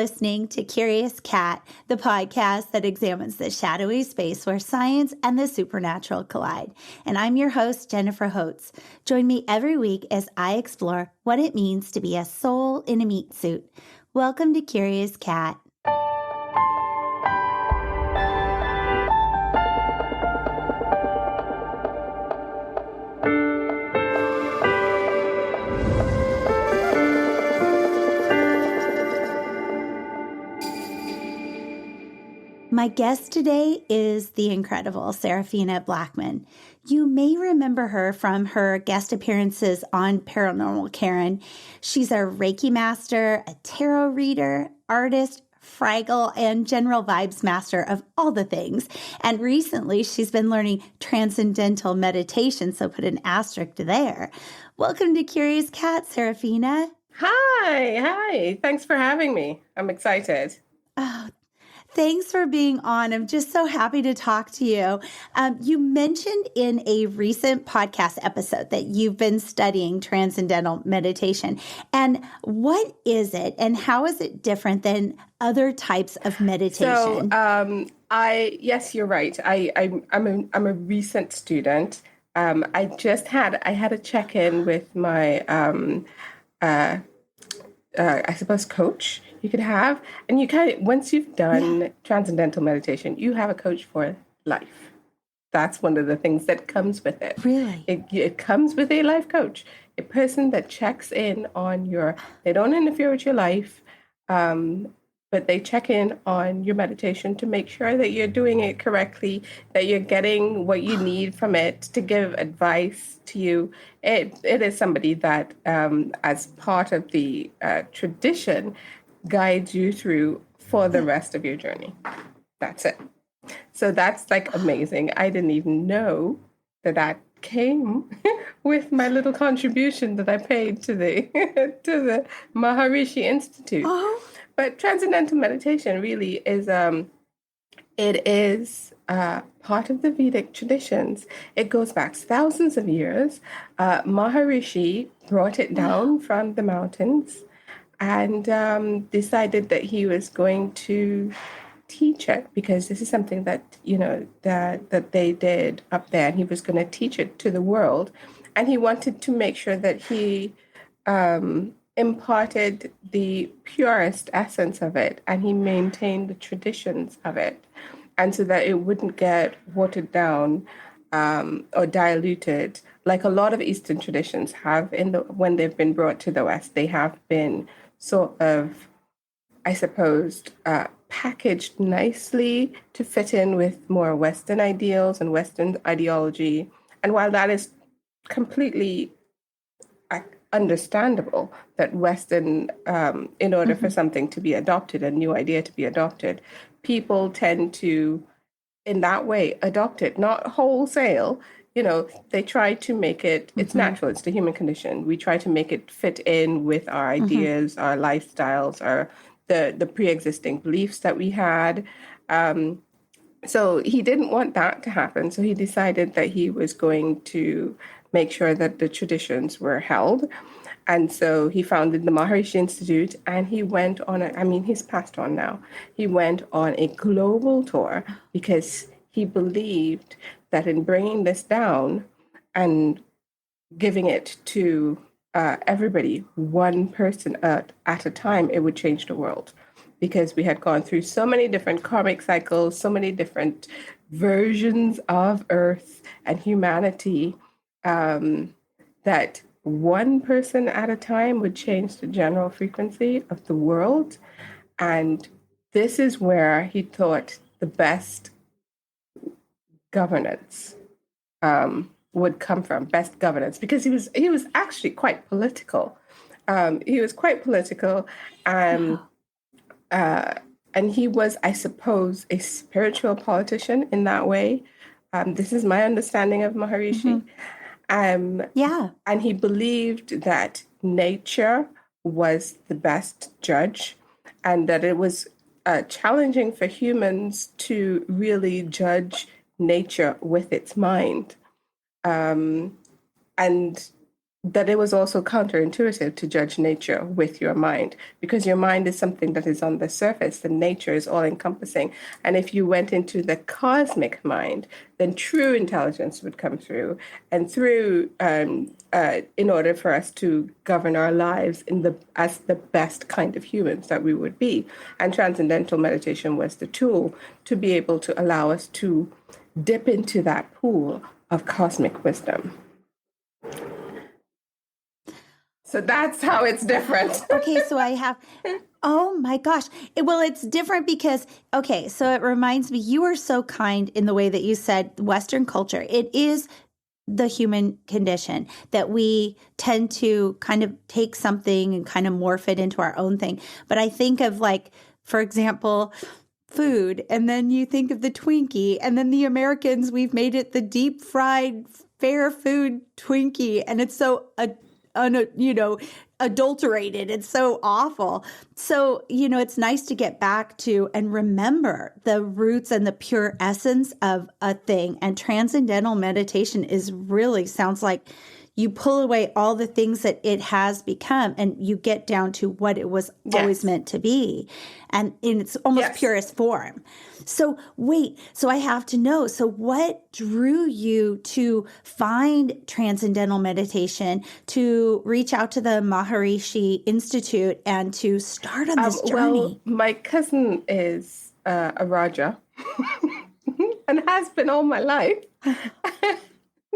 listening to Curious Cat, the podcast that examines the shadowy space where science and the supernatural collide. And I'm your host, Jennifer Holtz. Join me every week as I explore what it means to be a soul in a meat suit. Welcome to Curious Cat. My guest today is the incredible Seraphina Blackman. You may remember her from her guest appearances on Paranormal Karen. She's a Reiki Master, a tarot reader, artist, Fraggle, and general vibes master of all the things. And recently, she's been learning Transcendental meditation, so put an asterisk there. Welcome to Curious Cat, Seraphina. Hi. Thanks for having me. I'm excited. Oh, thanks for being on. I'm just so happy to talk to you. You mentioned in a recent podcast episode that you've been studying Transcendental meditation. And what is it and how is it different than other types of meditation? So, yes, you're right. I'm a recent student. I had a check-in with my I suppose coach you could have, and you once you've done Transcendental meditation, you have a coach for life. That's one of the things that comes with it. Really? It comes with a life coach, a person that checks in on they don't interfere with your life, but they check in on your meditation to make sure that you're doing it correctly, that you're getting what you need from it to give advice to you. It is somebody that, as part of the tradition, guides you through for the rest of your journey. That's it. So that's like amazing. I didn't even know that came with my little contribution that I paid to the to the Maharishi Institute. Oh. But Transcendental meditation really is part of the Vedic traditions. It goes back thousands of years. Maharishi brought it down from the mountains and decided that he was going to teach it, because this is something that that they did up there, and he was going to teach it to the world. And he wanted to make sure that he imparted the purest essence of it, and he maintained the traditions of it, and so that it wouldn't get watered down or diluted like a lot of Eastern traditions have when they've been brought to the West. They have been sort of, I suppose, packaged nicely to fit in with more Western ideals and Western ideology. And while that is completely understandable, that Western, in order for something to be adopted, a new idea to be adopted, people tend to, in that way, adopt it, not wholesale. They try to make it, it's natural, it's the human condition. We try to make it fit in with our ideas, our lifestyles, the pre-existing beliefs that we had. So he didn't want that to happen. So he decided that he was going to make sure that the traditions were held. And so he founded the Maharishi Institute, and he went on he's passed on now. He went on a global tour because he believed that in bringing this down and giving it to everybody, one person at a time, it would change the world. Because we had gone through so many different karmic cycles, so many different versions of Earth and humanity, that one person at a time would change the general frequency of the world. And this is where he thought the best governance would come from, best governance, because he was actually quite political. He was quite political, and he was, I suppose, a spiritual politician in that way. This is my understanding of Maharishi. And he believed that nature was the best judge, and that it was challenging for humans to really judge nature with its mind. And that it was also counterintuitive to judge nature with your mind, because your mind is something that is on the surface. The nature is all encompassing. And if you went into the cosmic mind, then true intelligence would come through, and through in order for us to govern our lives as the best kind of humans that we would be. And transcendental meditation was the tool to be able to allow us to dip into that pool of cosmic wisdom. So that's how it's different. Okay, so I have, oh my gosh. Well, it's different because, okay, so it reminds me, you are so kind in the way that you said Western culture. It is the human condition that we tend to kind of take something and kind of morph it into our own thing. But I think of, like, for example, food, and then you think of the Twinkie, and then the Americans, we've made it the deep fried fair food Twinkie, and it's so adulterated. It's so awful. So, it's nice to get back to and remember the roots and the pure essence of a thing. And transcendental meditation sounds like you pull away all the things that it has become, and you get down to what it was always meant to be, and in its almost purest form. So so I have to know, so what drew you to find transcendental meditation, to reach out to the Maharishi Institute, and to start on this journey? Well, my cousin is a Raja and has been all my life.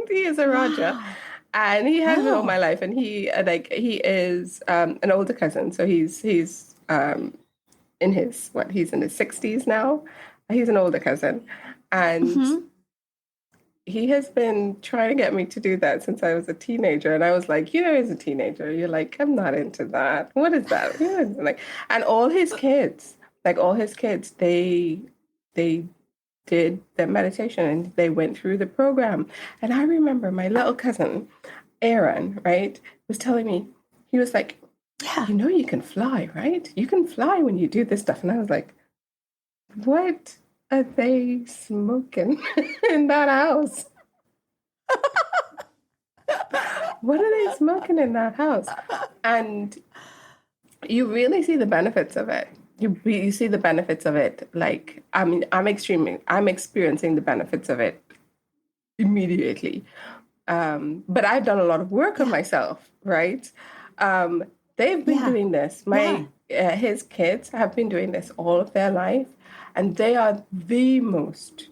He is a Raja. Wow. And he has been all my life, and he is an older cousin, so he's in his he's in his 60s now. He's an older cousin, and he has been trying to get me to do that since I was a teenager. And I was like, as a teenager, you're like, I'm not into that. What is that? And all his kids, they did their meditation, and they went through the program. And I remember my little cousin, Aaron, right, was telling me, he was like, you can fly, right? You can fly when you do this stuff. And I was like, what are they smoking in that house? What are they smoking in that house? And you really see the benefits of it. You see the benefits of it. Like, I mean, I'm experiencing the benefits of it immediately. But I've done a lot of work on myself, right? They've been doing this. His kids have been doing this all of their life, and they are the most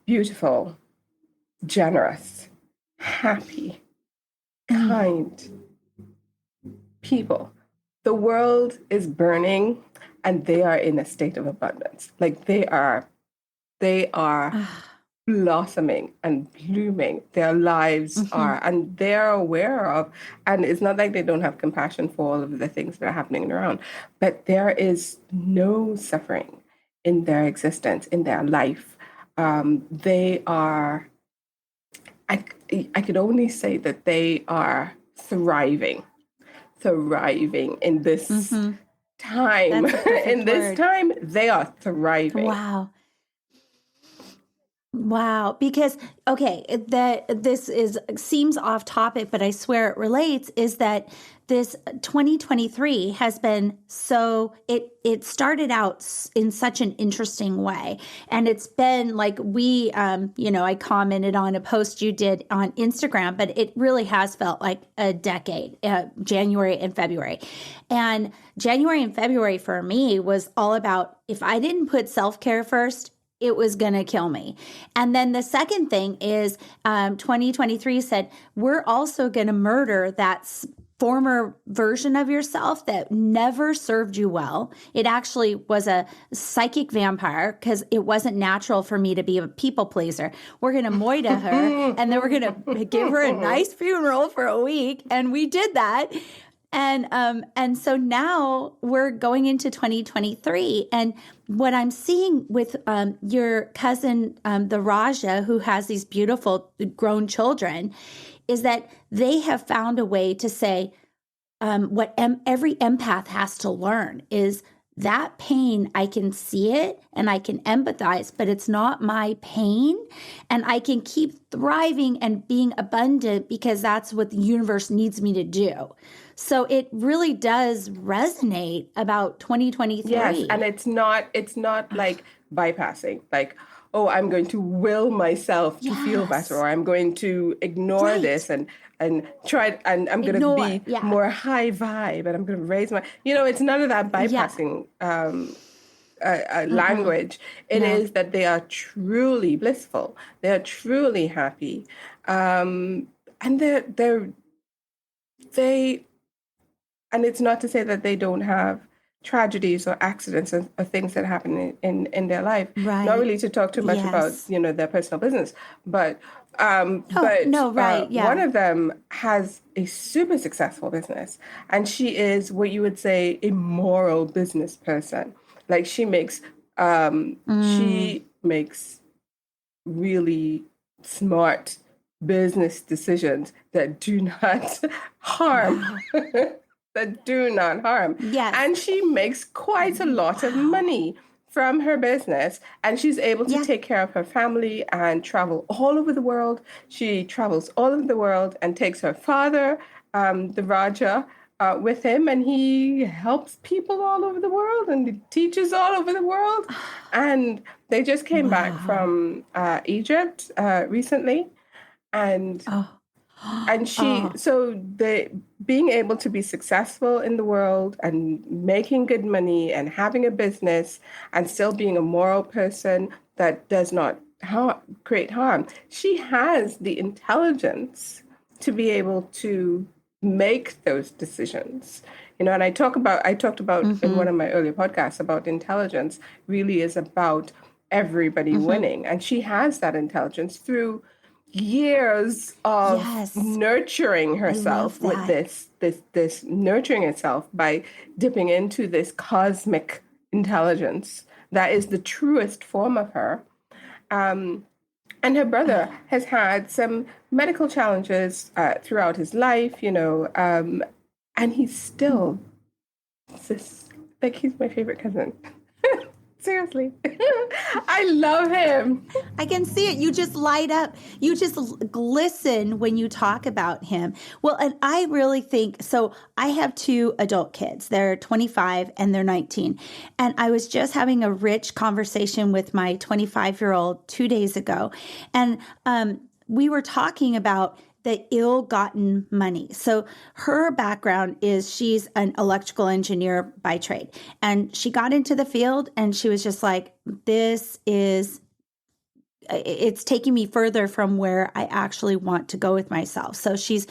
beautiful, generous, happy, kind people. The world is burning, and they are in a state of abundance. Like, they are blossoming and blooming. Their lives are, and they're aware of, and it's not like they don't have compassion for all of the things that are happening around, but there is no suffering in their existence, in their life. They are, I could only say that they are thriving in this time. In this time, they are thriving. Wow. Because, okay, this seems off topic, but I swear it relates, is that this 2023 has been it started out in such an interesting way. And it's been like I commented on a post you did on Instagram, but it really has felt like a decade, January and February. And January and February for me was all about, if I didn't put self-care first, it was going to kill me. And then the second thing is 2023 said, we're also going to murder that former version of yourself that never served you well. It actually was a psychic vampire because it wasn't natural for me to be a people pleaser. We're going to moida her, and then we're going to give her a nice funeral for a week. And we did that. And so now we're going into 2023, and what I'm seeing with your cousin, the Raja, who has these beautiful grown children, is that they have found a way to say what every empath has to learn is that pain, I can see it and I can empathize, but it's not my pain. And I can keep thriving and being abundant because that's what the universe needs me to do. So it really does resonate about 2023. Yes, and it's not like bypassing, like, oh, I'm going to will myself to feel better, or I'm going to ignore this and try, and I'm going to be more high vibe, and I'm going to raise my, it's none of that bypassing language. It is that they are truly blissful, they are truly happy, and they, and it's not to say that they don't have tragedies or accidents or things that happen in their life. Right. Not really to talk too much about, their personal business, but one of them has a super successful business, and she is what you would say a moral business person. Like she makes really smart business decisions that do not harm. That do not harm. Yes. And she makes quite a lot of money from her business, and she's able to take care of her family and travel all over the world. She travels all over the world and takes her father, the Raja, with him, and he helps people all over the world and he teaches all over the world. And they just came back from Egypt recently, and being able to be successful in the world and making good money and having a business and still being a moral person that does not create harm. She has the intelligence to be able to make those decisions. And I talked about in one of my earlier podcasts about intelligence really is about everybody winning. And she has that intelligence through years of nurturing herself with this nurturing herself by dipping into this cosmic intelligence that is the truest form of her. And her brother has had some medical challenges throughout his life, and he's still like he's my favorite cousin. Seriously. I love him. I can see it. You just light up. You just glisten when you talk about him. Well, and I really think, so I have 2 adult kids. They're 25 and they're 19. And I was just having a rich conversation with my 25-year-old 2 days ago. And we were talking about the ill-gotten money. So her background is she's an electrical engineer by trade. And she got into the field and she was just like, it's taking me further from where I actually want to go with myself. So she's,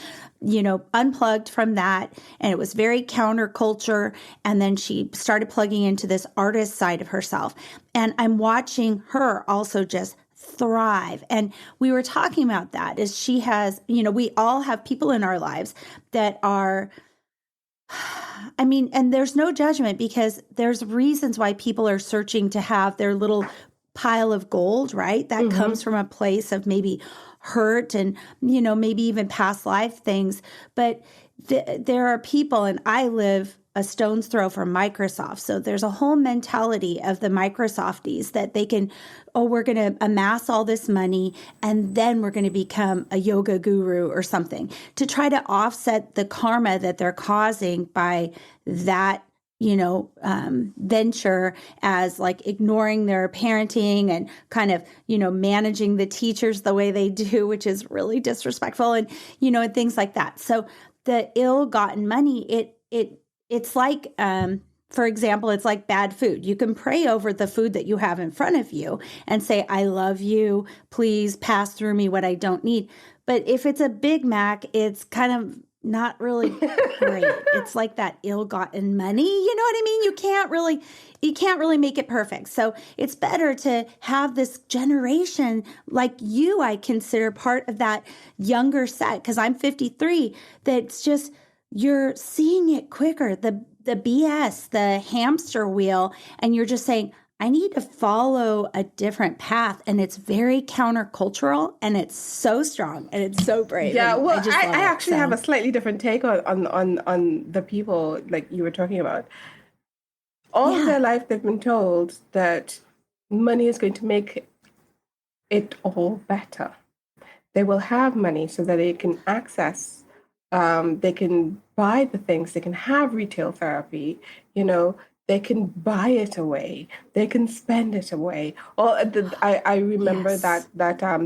unplugged from that. And it was very counterculture. And then she started plugging into this artist side of herself. And I'm watching her also just thrive. And we were talking about that as she has, we all have people in our lives that are, and there's no judgment because there's reasons why people are searching to have their little pile of gold, right? That comes from a place of maybe hurt and, maybe even past life things. But there are people, and I live a stone's throw from Microsoft. So there's a whole mentality of the Microsofties that they can, we're going to amass all this money and then we're going to become a yoga guru or something to try to offset the karma that they're causing by that, venture as like ignoring their parenting and kind of, managing the teachers the way they do, which is really disrespectful and, and things like that. So the ill-gotten money, it's like, for example, it's like bad food. You can pray over the food that you have in front of you and say, I love you. Please pass through me what I don't need. But if it's a Big Mac, it's kind of not really great. It's like that ill-gotten money. You know what I mean? You can't really make it perfect. So it's better to have this generation like you, I consider part of that younger set, because I'm 53, that's just, you're seeing it quicker, the BS, the hamster wheel, and you're just saying, I need to follow a different path. And it's very countercultural and it's so strong and it's so brave. Yeah, well, I actually so. have a slightly different take on the people like you were talking about. All their life, they've been told that money is going to make it all better. They will have money so that they can access, they can buy the things, they can have retail therapy, they can buy it away, they can spend it away. I remember that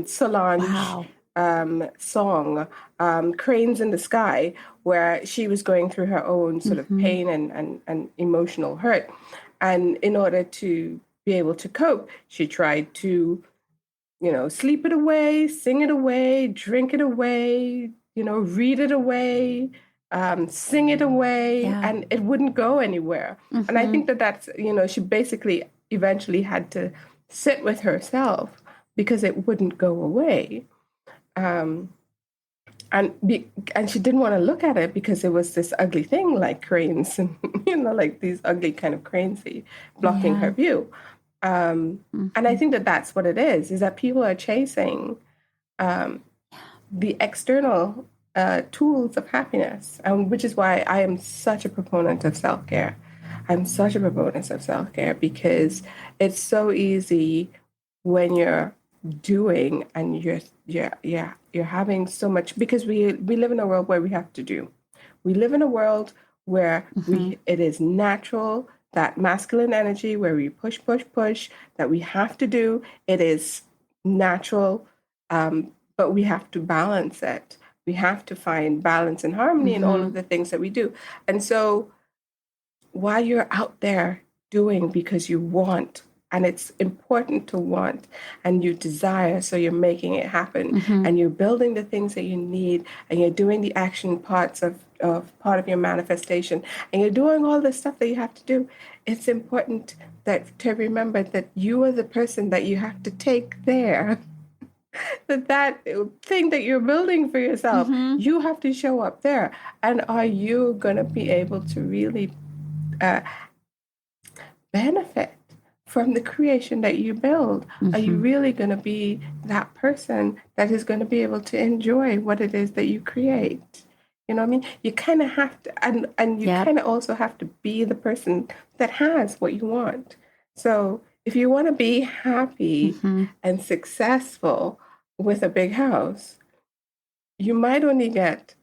Solange song, Cranes in the Sky, where she was going through her own sort of pain and emotional hurt. And in order to be able to cope, she tried to sleep it away, sing it away, drink it away, read it away, sing it away, and it wouldn't go anywhere. And I think that's, she basically eventually had to sit with herself because it wouldn't go away. And she didn't want to look at it because it was this ugly thing like cranes and, like these ugly kind of cranes blocking her view. And I think that that's what it is that people are chasing the external tools of happiness, which is why I am such a proponent of self-care. I'm such a proponent of self-care because it's so easy when you're doing and you're having so much, because we live in a world where we have to do. We live in a world where it is natural, that masculine energy where we push, that we have to do. It is natural, but we have to balance it. We have to find balance and harmony in all of the things that we do. And so while you're out there doing because you want, and it's important to want, and you desire, so you're making it happen, and you're building the things that you need, and you're doing the action parts of part of your manifestation, and you're doing all the stuff that you have to do, it's important to remember that you are the person that you have to take there. that thing that you're building for yourself, you have to show up there. And are you going to be able to really benefit from the creation that you build? Are you really going to be that person that is going to be able to enjoy what it is that you create? You know what I mean? You kind of have to, and you kind of also have to be the person that has what you want. So if you want to be happy and successful with a big house, you might only get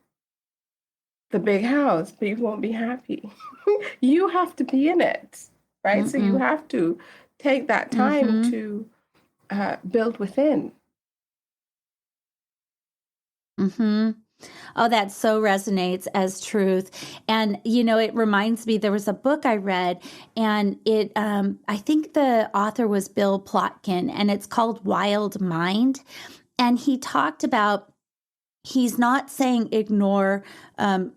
the big house, but you won't be happy. You have to be in it, right? So you have to take that time to build within. Oh, that so resonates as truth. And, it reminds me, there was a book I read, and I think the author was Bill Plotkin, and it's called Wild Mind. And he talked about, he's not saying ignore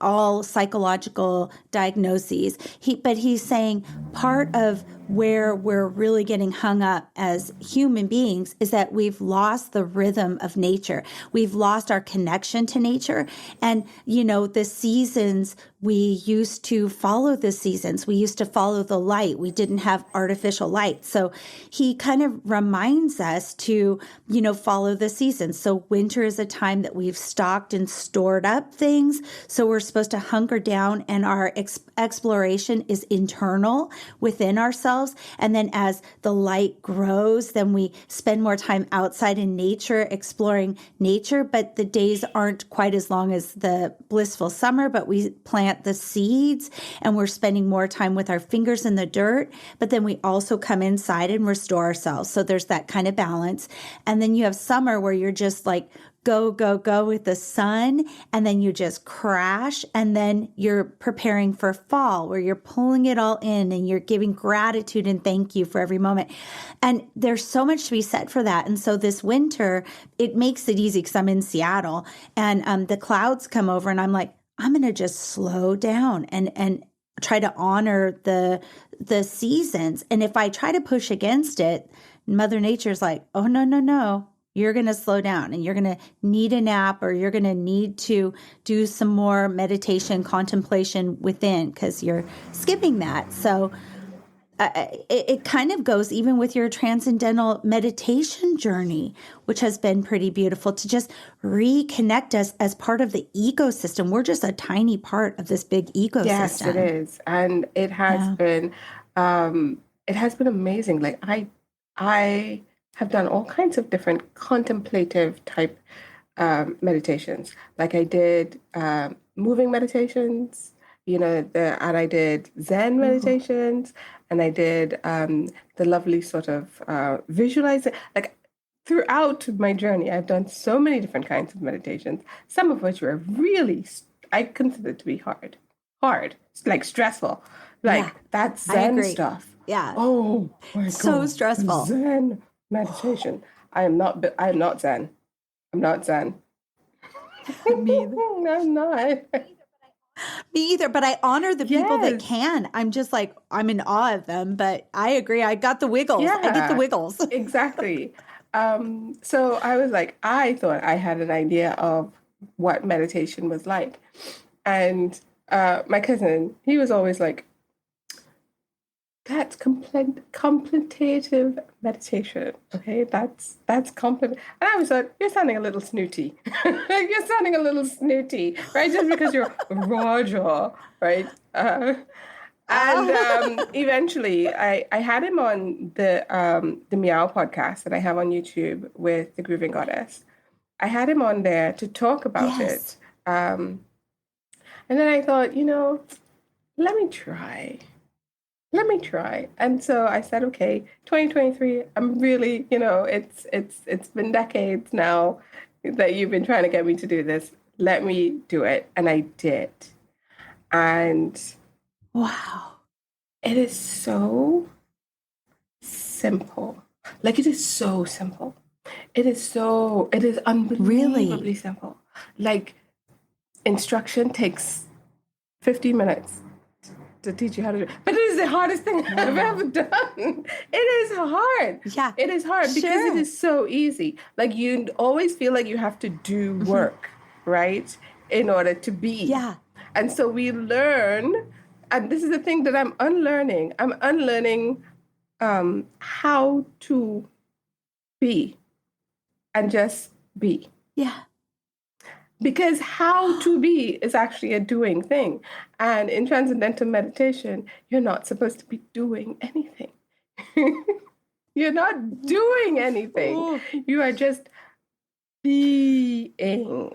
all psychological diagnoses, but he's saying part of where we're really getting hung up as human beings is that we've lost the rhythm of nature. We've lost our connection to nature. And, the seasons, we used to follow the seasons. We used to follow the light. We didn't have artificial light. So he kind of reminds us to, follow the seasons. So winter is a time that we've stocked and stored up things. So we're supposed to hunker down, and our exploration is internal within ourselves. And then as the light grows, then we spend more time outside in nature, exploring nature. But the days aren't quite as long as the blissful summer, but we plant the seeds and we're spending more time with our fingers in the dirt. But then we also come inside and restore ourselves. So there's that kind of balance. And then you have summer where you're just like, go, go, go with the sun, and then you just crash, and then you're preparing for fall where you're pulling it all in and you're giving gratitude and thank you for every moment. And there's so much to be said for that. And so this winter, it makes it easy because I'm in Seattle, and the clouds come over, and I'm like, I'm going to just slow down and try to honor the seasons. And if I try to push against it, Mother Nature's like, oh, no. You're going to slow down, and you're going to need a nap, or you're going to need to do some more meditation, contemplation within, because you're skipping that. So it kind of goes even with your transcendental meditation journey, which has been pretty beautiful, to just reconnect us as part of the ecosystem. We're just a tiny part of this big ecosystem. Yes, it is. And it has been It has been amazing. Like I have done all kinds of different contemplative type meditations. Like I did moving meditations, and I did Zen Ooh. meditations, and I did the lovely sort of visualizing. Like throughout my journey, I've done so many different kinds of meditations, some of which were really, I consider to be hard, like stressful. Yeah, Like that I Zen agree. stuff. Yeah, Oh my so God, stressful. Zen meditation. I am not Zen. I'm not Zen. Me either. I'm not. Me either, but I honor the people that Yes. can. I'm just like, I'm in awe of them, but I agree. I got the wiggles. I get the Yeah, wiggles. exactly. So I was like, I thought I had an idea of what meditation was like. And my cousin, he was always like, that's contemplative meditation. Okay, that's complete. And I was like, you're sounding a little snooty. You're sounding a little snooty, right? Just because you're Roger, right? And Ah, eventually, I had him on the Meow podcast that I have on YouTube with the Grooving Goddess. I had him on there to talk about yes. it. And then I thought, let me try. Let me try. And so I said, okay, 2023, I'm really, it's been decades now that you've been trying to get me to do this. Let me do it. And I did. And Wow. it is so simple. Like it is so simple. It is unbelievably Really? simple. Like instruction takes 15 minutes to teach you how to do it. But it is the hardest thing I've Wow. ever done. It is hard. Yeah, It is hard because it sure. is so easy. Like you always feel like you have to do Mhm. work, right? In order to be. Yeah. And so we learn, and this is the thing that I'm unlearning. I'm unlearning how to be and just be. Yeah. Because how to be is actually a doing thing. And in transcendental meditation, you're not supposed to be doing anything. You're not doing anything. Oh. You are just being.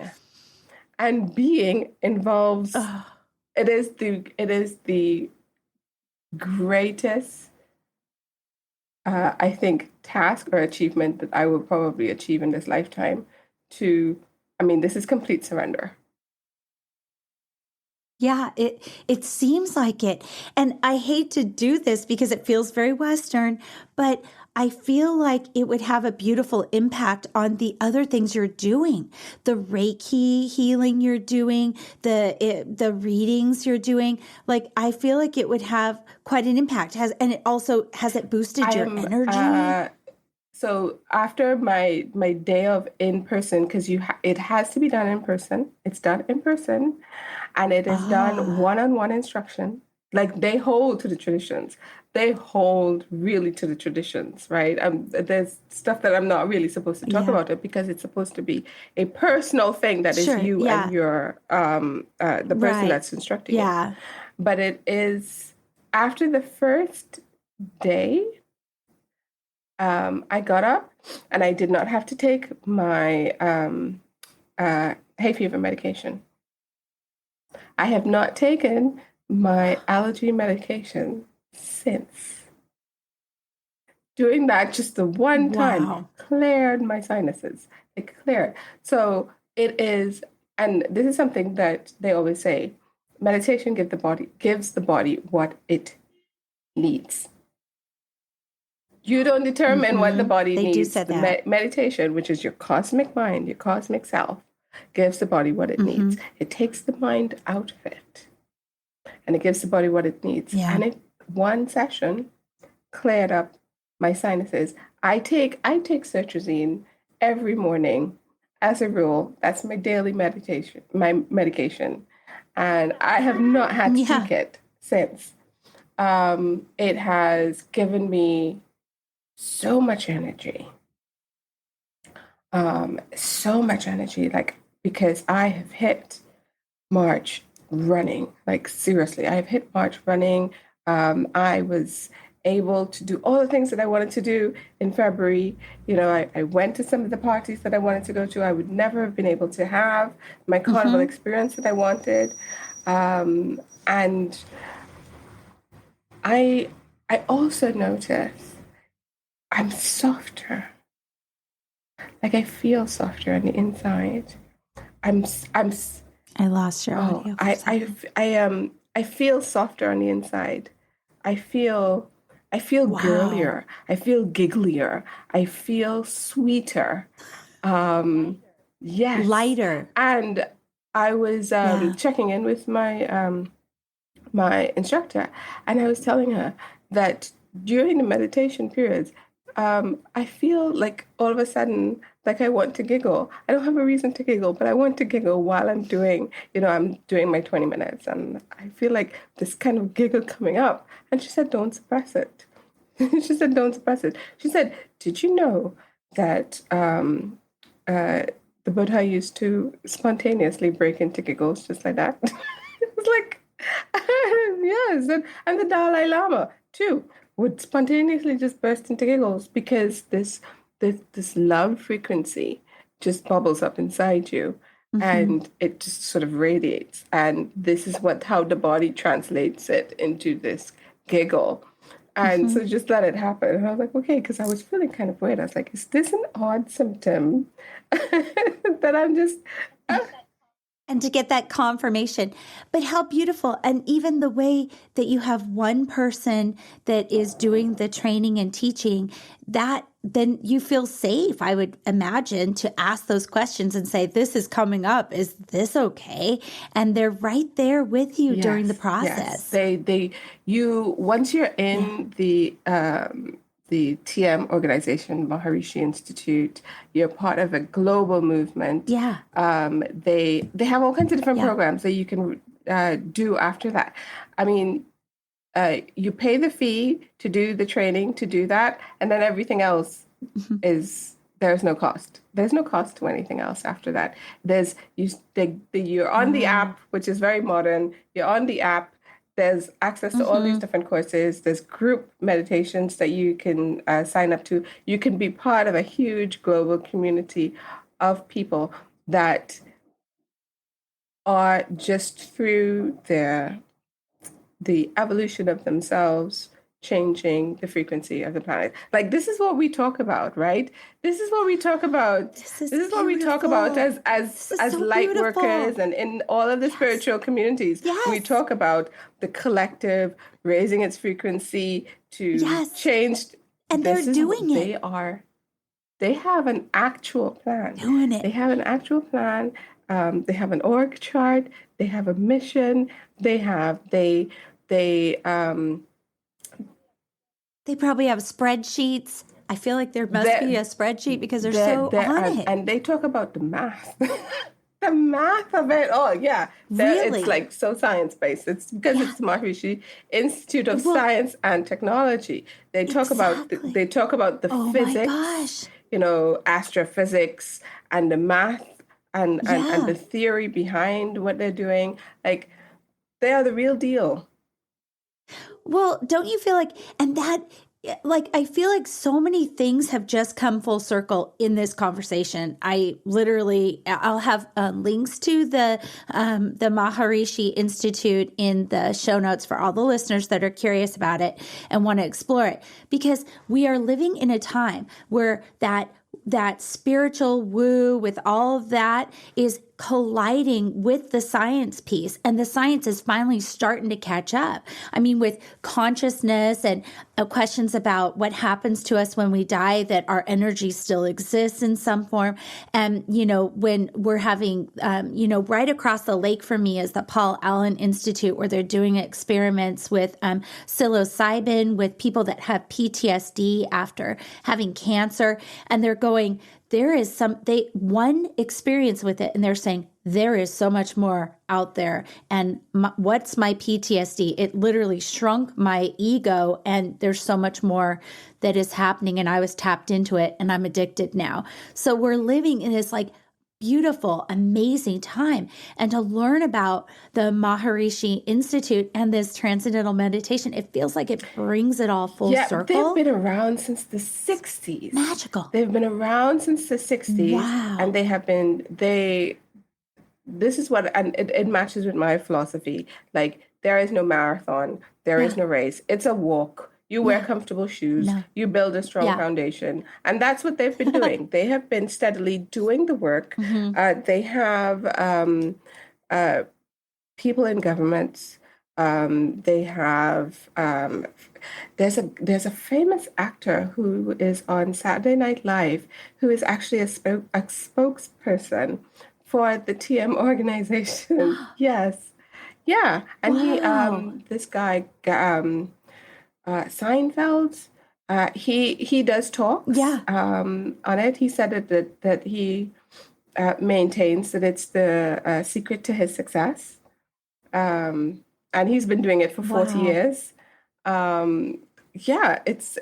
And being involves Oh. it is the greatest I think task or achievement that I will probably achieve in this lifetime to I mean this is complete surrender. Yeah, it seems like it. And I hate to do this because it feels very Western, but I feel like it would have a beautiful impact on the other things you're doing. The Reiki healing you're doing, the readings you're doing. Like I feel like it would have quite an impact. And it also has it boosted I your am energy? so after my day of in person because it has to be done in person. It's done in person, and it is done Ah, one-on-one instruction. Like they hold to the traditions. They hold really to the traditions, right? There's stuff that I'm not really supposed to talk yeah. about it because it's supposed to be a personal thing that is Sure. you and Yeah. your the person Right. that's instructing you. Yeah. But it is after the first day I got up and I did not have to take my hay fever medication. I have not taken my allergy medication since. Doing that just the one time Wow. cleared my sinuses. It cleared. So it is, and this is something that they always say, meditation gives the body what it needs. You don't determine what the Mm-hmm. body They do needs. say The that. meditation, which is your cosmic mind, your cosmic self, gives the body what it Mm-hmm. needs. It takes the mind out of it and it gives the body what it needs. Yeah. And it one session cleared up my sinuses. I take cetirizine every morning as a rule. That's my daily meditation, my medication. And I have not had to Yeah. take it since. It has given me so much energy. So much energy, like because I have hit March running, like seriously, I have hit March running. I was able to do all the things that I wanted to do in February. I went to some of the parties that I wanted to go to. I would never have been able to have my carnival Mm-hmm. experience that I wanted. And I I also notice I'm softer. Like I feel softer on the inside. I'm I lost your oh audio for a second. I feel softer on the inside. I feel I feel Wow. girlier. I feel gigglier. I feel sweeter. Um, yes. Lighter. And I was Yeah. checking in with my instructor, and I was telling her that during the meditation periods, I feel like all of a sudden, like I want to giggle. I don't have a reason to giggle, but I want to giggle while I'm doing my 20 minutes, and I feel like this kind of giggle coming up. And she said, "Don't suppress it." She said, "Don't suppress it." She said, "Did you know that uh, the Buddha used to spontaneously break into giggles just like that?" It's like, yes, and the Dalai Lama too would spontaneously just burst into giggles because this love frequency just bubbles up inside you, Mm-hmm. and it just sort of radiates. And this is how the body translates it into this giggle. And Mm-hmm. so just let it happen. And I was like, okay, because I was feeling kind of weird. I was like, is this an odd symptom that I'm just And to get that confirmation. But how beautiful. And even the way that you have one person that is doing the training and teaching, that then you feel safe, I would imagine, to ask those questions and say, this is coming up. Is this okay? And they're right there with you during the yes, yes. process. You once you're Yeah. in the TM organization, Maharishi Institute, you're part of a global movement. Yeah. They have all kinds of different Yeah. programs that you can do after that. I mean, you pay the fee to do the training to do that, and then everything else Mhm. is there's no cost. There's no cost to anything else after that. You're on the Oh. app, which is very modern. You're on the app. There's access to all these Mm-hmm. different courses. There's group meditations that you can sign up to. You can be part of a huge global community of people that are just through the evolution of themselves changing the frequency of the planet. Like this is what we talk about, right? This is what we talk about. This is This is what we talk about beautiful. as as This is as so light workers beautiful. and in all of the Yes. spiritual communities. We Yes. talk about the collective raising its frequency to Yes. change. And they're This is doing what it, they have an actual plan. doing They it. have an actual plan. They have an org chart. They have a mission. They They probably have spreadsheets. I feel like there must be they a spreadsheet because they're so on it. and they talk about the math. The math of it. Oh yeah, it's Really? like so science based. It's because Yeah. it's the Maharishi Institute of Well, Science and Technology. exactly. They talk about the Oh my physics, gosh. astrophysics and the math and the Yeah. theory behind what they're doing. Like they are the real deal. Well, don't you feel like I feel like so many things have just come full circle in this conversation. I'll have links to the Maharishi Institute in the show notes for all the listeners that are curious about it and want to explore it, because we are living in a time where that spiritual woo with all of that is colliding with the science piece, and the science is finally starting to catch up. I mean, with consciousness and questions about what happens to us when we die, that our energy still exists in some form. And when we're having right across the lake from me is the Paul Allen Institute, where they're doing experiments with psilocybin with people that have PTSD after having cancer, and they're going, there is one experience with it, and they're saying there is so much more out there. And what's my PTSD? It literally shrunk my ego, and there's so much more that is happening, and I was tapped into it, and I'm addicted now. So we're living in this like beautiful, amazing time. And to learn about the Maharishi Institute and this transcendental meditation, it feels like it brings it all full Yeah, they've circle. been around since the 60s. Magical. They've been around since the 60s, Wow. and this is what, and it matches with my philosophy. Like, there is no marathon, there is no race. It's a walk. You wear comfortable shoes, you build a strong foundation. And that's what they've been doing. They have been steadily doing the work. They have people in governments. They have there's a famous actor who is on Saturday Night Live who is actually a spokesperson for the TM organization. Yes, yeah, and this guy Seinfeld. He does talks. On it. He said that he maintains that it's the secret to his success. And he's been doing it for 40 years. It's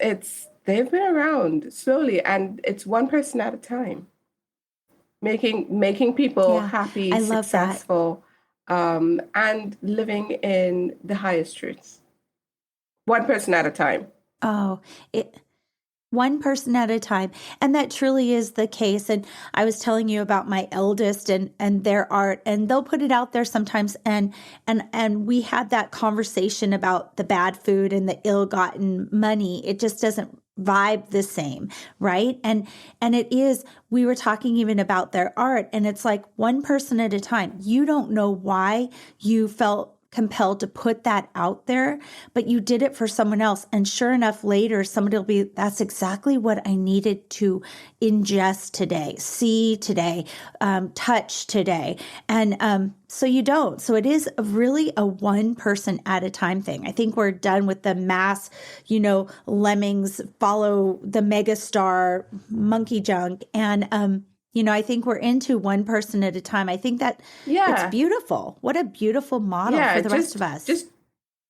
they've been around slowly, and it's one person at a time, making people happy, successful, and living in the highest truths. One person at a time. One person at a time. And that truly is the case. And I was telling you about my eldest and their art, and they'll put it out there sometimes. And we had that conversation about the bad food and the ill-gotten money. It just doesn't vibe the same, right? And it is, we were talking even about their art, and it's like one person at a time. You don't know why you felt compelled to put that out there, but you did it for someone else. And sure enough, later, somebody will be, that's exactly what I needed to ingest today, see today, touch today. And so you don't. So it is really a one person at a time thing. I think we're done with the mass, lemmings follow the megastar monkey junk. And, I think we're into one person at a time. I think that it's beautiful. What a beautiful model for the rest of us. Just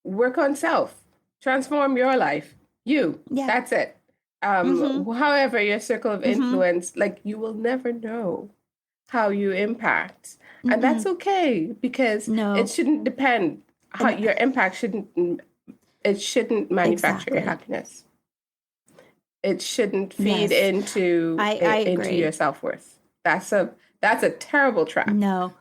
work on self. Transform your life. That's it. However, your circle of influence, like, you will never know how you impact. And that's okay, because it shouldn't depend. How your impact shouldn't manufacture your happiness. It shouldn't feed into your self-worth. That's a terrible trap. No.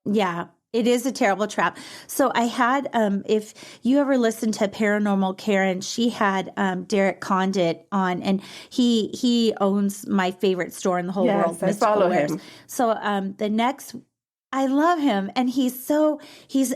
Yeah, it is a terrible trap. So I had, if you ever listened to Paranormal Karen, she had Derek Condit on, and he owns my favorite store in the whole world. I follow him. So I love him, and he's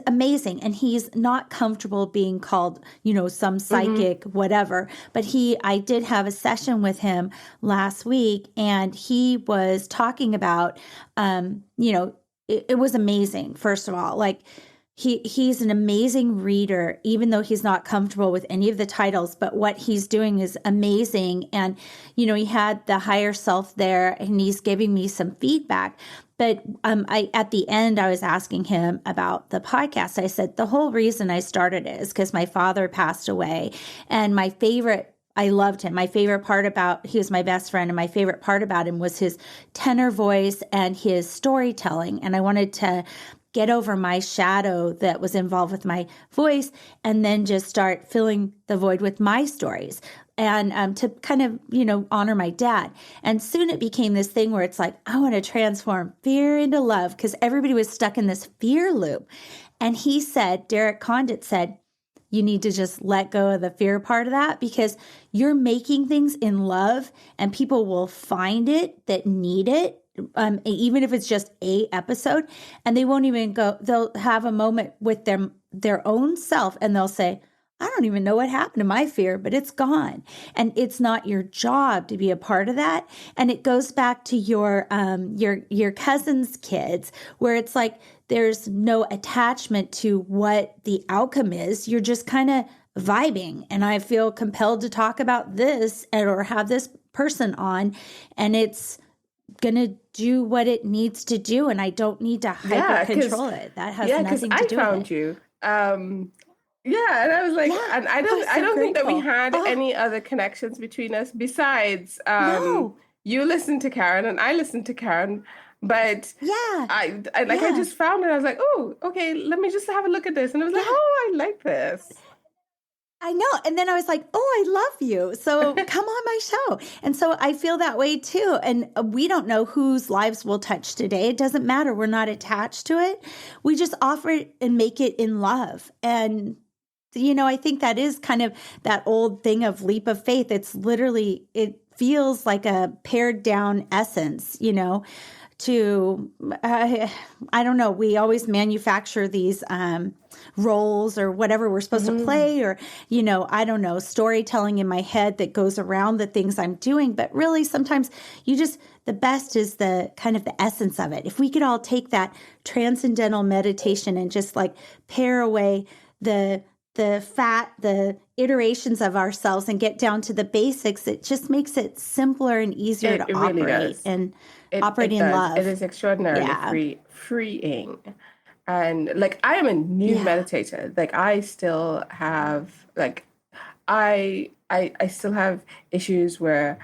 amazing, and he's not comfortable being called, some psychic, whatever. But I did have a session with him last week, and he was talking about, it was amazing. First of all, like, he's an amazing reader, even though he's not comfortable with any of the titles, but what he's doing is amazing. And, he had the higher self there, and he's giving me some feedback. But at the end, I was asking him about the podcast. I said, the whole reason I started it is because my father passed away. And I loved him. My favorite part he was my best friend. And my favorite part about him was his tenor voice and his storytelling. And I wanted to get over my shadow that was involved with my voice, and then just start filling the void with my stories. And to kind of, honor my dad. And soon it became this thing where it's like, I want to transform fear into love, because everybody was stuck in this fear loop. And Derek Condit said, you need to just let go of the fear part of that, because you're making things in love, and people will find it that need it. Even if it's just a episode, and they won't even go, they'll have a moment with their own self, and they'll say, I don't even know what happened to my fear, but it's gone. And it's not your job to be a part of that. And it goes back to your cousin's kids, where it's like, there's no attachment to what the outcome is. You're just kind of vibing. And I feel compelled to talk about this or have this person on, and it's going to do what it needs to do. And I don't need to hyper control it. That has nothing to do with it. I found you. And I was like, I don't think that we had any other connections between us besides you listen to Karen and I listen to Karen, but Yeah. I Yeah. just found it. I was like, oh, okay, let me just have a look at this. And I was like, Yeah. oh, I like this. I know. And then I was like, oh, I love you. So come on my show. And so I feel that way too. And we don't know whose lives we'll touch today. It doesn't matter. We're not attached to it. We just offer it and make it in love. And, I think that is kind of that old thing of leap of faith. It's literally, it feels like a pared down essence, to I don't know, we always manufacture these roles or whatever we're supposed to play, or I don't know, storytelling in my head that goes around the things I'm doing. But really sometimes the best is the kind of the essence of it. If we could all take that transcendental meditation and just like pare away the iterations of ourselves and get down to the basics, it just makes it simpler and easier to It really operate does. and It operate in does. It love. is extraordinarily Yeah. freeing. And like I am a new Yeah. meditator. Like I still have like I still have issues where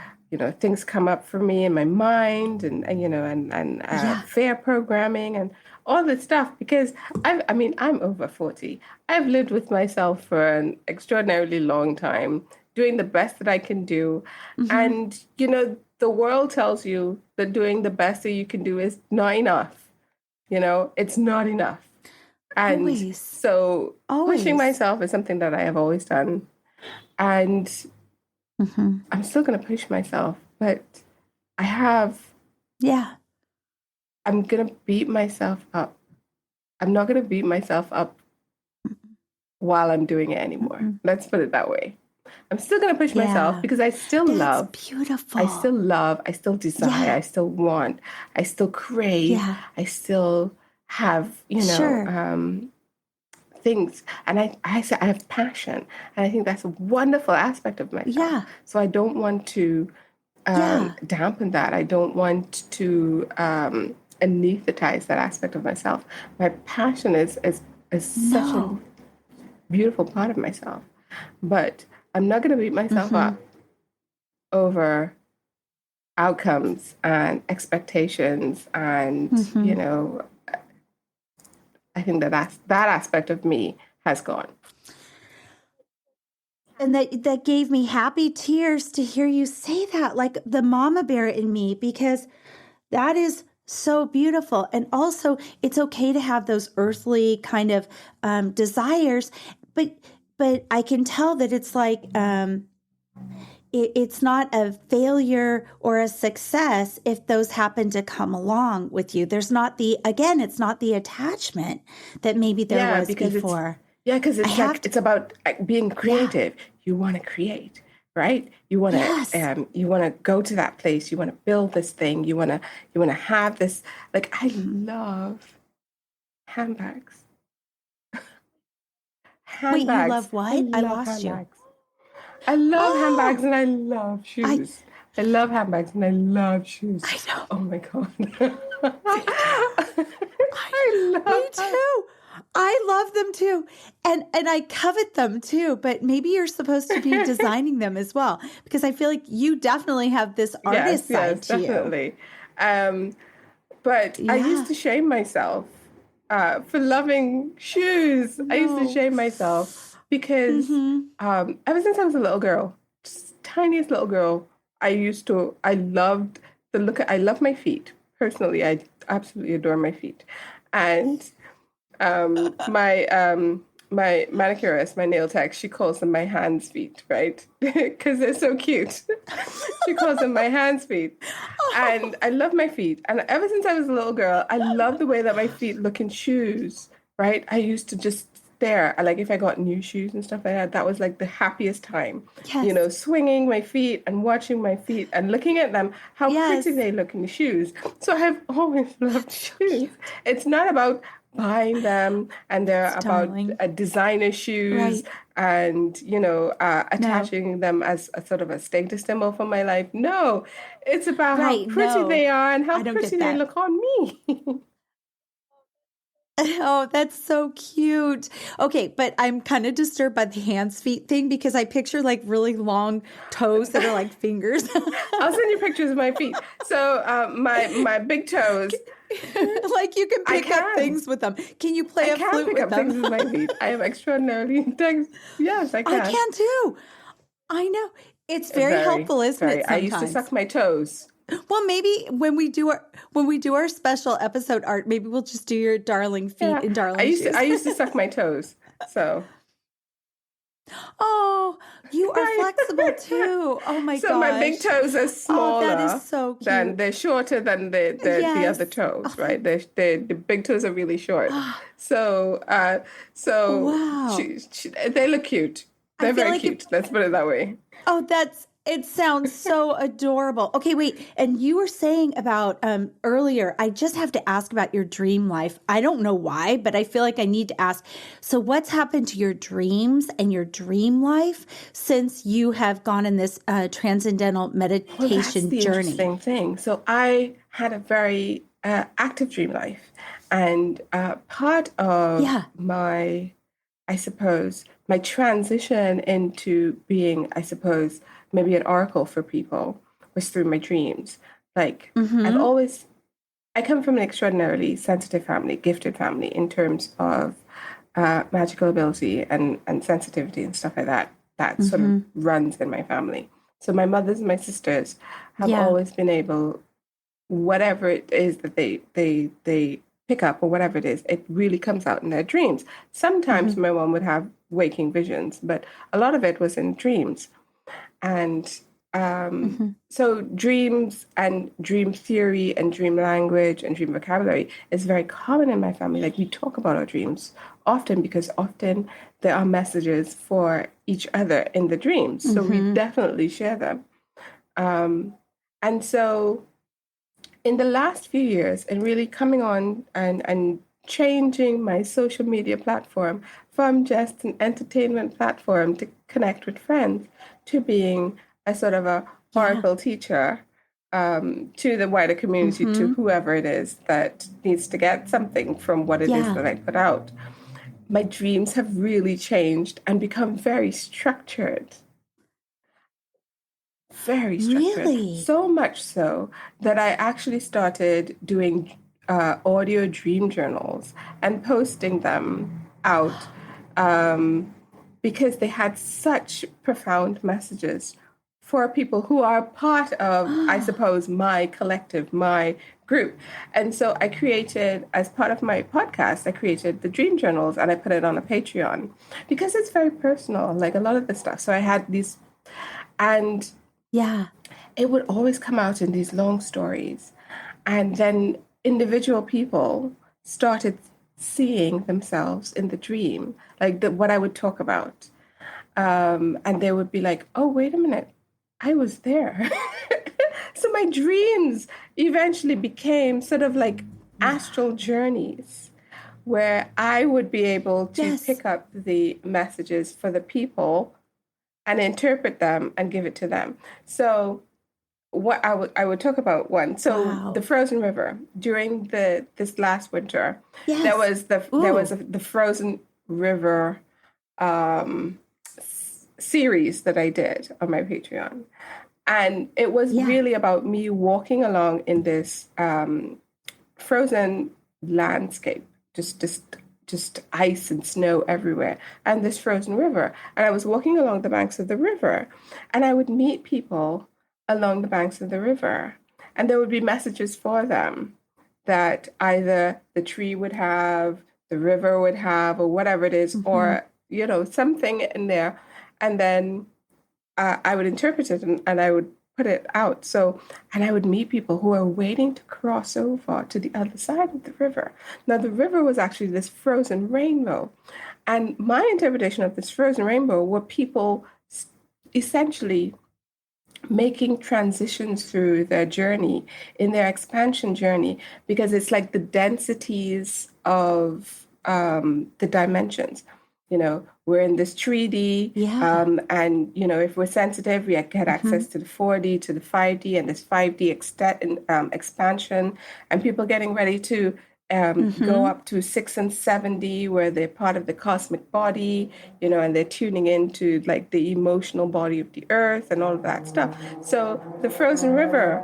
things come up for me in my mind and Yeah. fear programming and all this stuff because I'm over 40. I've lived with myself for an extraordinarily long time, doing the best that I can do. Mm-hmm. And the world tells you that doing the best that you can do is not enough. It's not enough. And Always. so pushing Always. myself is something that I have always done. And Mm-hmm. I'm still going to push myself, but I have, Yeah. I'm going to beat myself up. I'm not going to beat myself up while I'm doing it anymore. Mm-hmm. Let's put it that way. I'm still going to push myself Yeah. because I still That's love, beautiful. I still desire, Yeah. I still want, I still crave, Yeah. I still have, Sure. things. And I say I have passion. And I think that's a wonderful aspect of myself. Yeah. So I don't want to Yeah. dampen that. I don't want to anesthetize that aspect of myself. My passion is such a No. beautiful part of myself. But I'm not going to beat myself Mm-hmm. up over outcomes and expectations and Mm-hmm. I think that aspect of me has gone. And that gave me happy tears to hear you say that, like the mama bear in me, because that is so beautiful. And also, it's okay to have those earthly kind of desires, but I can tell that it's like it's not a failure or a success if those happen to come along with you. There's not it's not the attachment that maybe there was before. Because I it's have like to, it's about being yeah, creative. You want to create, right? yes. You want to go to that place. You want to build this thing. You want to have this. Like I love handbags. Wait, you Handbags. love I what? I love lost you. handbags. I love handbags Oh, and I love I shoes. I love handbags and I love shoes. I know. Oh my God. Me too. I Me love handbags. too. I love them too. And I covet them too, but maybe you're supposed to be designing them as well because I feel like you definitely have this artist Yes, side to you. definitely. Um, but I used Yeah. to shame myself for loving shoes. I used to No. shame myself because Mhm. ever since I was a little girl, just tiniest little girl, I love my feet. Personally, I absolutely adore my feet. And my manicurist, my nail tech, she calls them my hands feet, right? Because they're so cute. She calls them my hands feet. Oh, And I love my feet. And ever since I was a little girl, I love the way that my feet look in shoes, right? I used to just stare. Like if I got new shoes and stuff like that, that was like the happiest time. yes. Swinging my feet and watching my feet and looking at them, how pretty Yes. they look in the shoes. So I have always loved That's so shoes. cute. It's not about buying them and they're It's about darling. designer shoes Right. and No. attaching them as a sort of a status symbol for my life. No, it's about how Right. pretty No. they are and how I don't pretty get they that. look on me. Oh, that's so cute. Okay, but I'm kind of disturbed by the hands feet thing because I picture like really long toes that are like fingers. I'll send you pictures of my feet. So my big toes, Like you can I pick up can. things with them. Can you play I a can flute pick with up them? things with my feet. I am extraordinarily intelligent. Yes, I I can. can too. I know. It's very Very, helpful, isn't very. it, I used to sometimes? suck my toes. Well, maybe when we do our special episode art, maybe we'll just do your darling feet Yeah, and I darling used to. shoes. I used to suck my toes. So, Oh, you are flexible too. Oh my so my big gosh. toes are Oh, that is smaller so than cute. they're shorter than the other Yes. toes, Oh, right? The big toes are really short. that, So wow. they look cute. I They're feel very like cute. Let's put it that way. oh, it sounds so adorable. Okay, wait. And you were saying about earlier, I just have to ask about your dream life. I don't know why, but I feel like I need to ask. So what's happened to your dreams and your dream life since you have gone in this transcendental Well, that's meditation the journey? interesting thing. So I had a very active dream life, and part of Yeah. my, I suppose, my transition into being, I suppose, maybe an oracle for people was through my dreams. Like I've Mm-hmm. always, I come from an extraordinarily sensitive family, gifted family in terms of magical ability and sensitivity and stuff like that. That sort of Mm-hmm. runs in my family. So my mothers and my sisters have Yeah. always been able, whatever it is that they pick up or whatever it is, it really comes out in their dreams. Mm-hmm. Sometimes my mom would have waking visions, but a lot of it was in dreams. And Mm-hmm. so dreams and dream theory and dream language and dream vocabulary is very common in my family. Like we talk about our dreams often because often there are messages for each other in the dreams. So we Mm-hmm. definitely share them. Um, and so in the last few years and really coming on and changing my social media platform from just an entertainment platform to connect with friends to being a sort of a Yeah. oracle teacher to the wider community, to Mm-hmm. whoever it is that needs to get something from what it is Yeah. that I put out. My dreams have really changed and become very structured, Really? so much so that I actually started doing audio dream journals and posting them out um, because they had such profound messages for people who are part of, I suppose, my collective, my group. And so I created, as part of my podcast, I created the dream journals and I put it on a Patreon because it's very personal, like a lot of the stuff. So I had these, and Yeah. it would always come out in these long stories. And then individual people started seeing themselves in the dream, like what I would talk about. And they would be like, oh, wait a minute, I was there. So my dreams eventually became sort of like astral journeys where I would be able to Yes. pick up the messages for the people and interpret them and give it to them. So what I would talk about one. So the Wow. frozen river during this last winter, Yes. there was Ooh. the frozen river series that I did on my Patreon, and it was Yeah. really about me walking along in this frozen landscape, just ice and snow everywhere, and this frozen river. And I was walking along the banks of the river, and I would meet people along the banks of the river, and there would be messages for them that either the tree would have, the river would have, or whatever it is, Mm-hmm. or something in there, and then I would interpret it and I would put it out. So, and I would meet people who are waiting to cross over to the other side of the river. Now, the river was actually this frozen rainbow. And my interpretation of this frozen rainbow were people essentially making transitions through their journey, in their expansion journey, because it's like the densities of the dimensions. We're in this 3D, Yeah. and if we're sensitive, we get Mm-hmm. access to the 4D, to the 5D, and this 5D expansion, and people getting ready to go Mm-hmm. up to 6 and 70, where they're part of the cosmic body, and they're tuning into like the emotional body of the earth and all of that stuff. So the frozen river,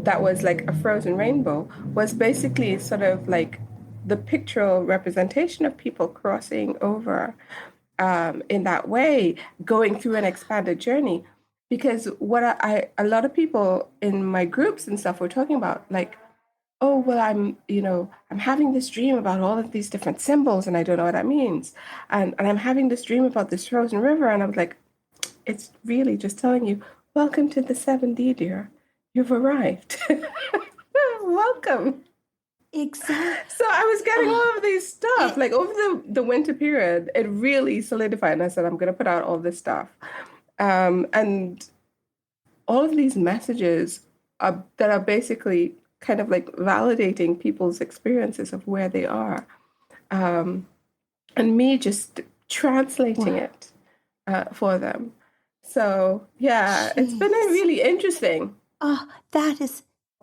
that was like a frozen rainbow, was basically sort of like the pictorial representation of people crossing over in that way, going through an expanded journey. Because what a lot of people in my groups and stuff were talking about, like, oh, well, I'm having this dream about all of these different symbols and I don't know what that means. And I'm having this dream about this frozen river. And I was like, it's really just telling you, welcome to the 7D, dear. You've arrived. Welcome. Exactly. So I was getting Oh, all of these stuff. it, Like over the winter period, it really solidified. And I said, I'm going to put out all this stuff. And all of these messages that are basically kind of like validating people's experiences of where they are, um, and me just translating wow. it for them. So yeah, it's been a Jeez. really interesting. Oh, that is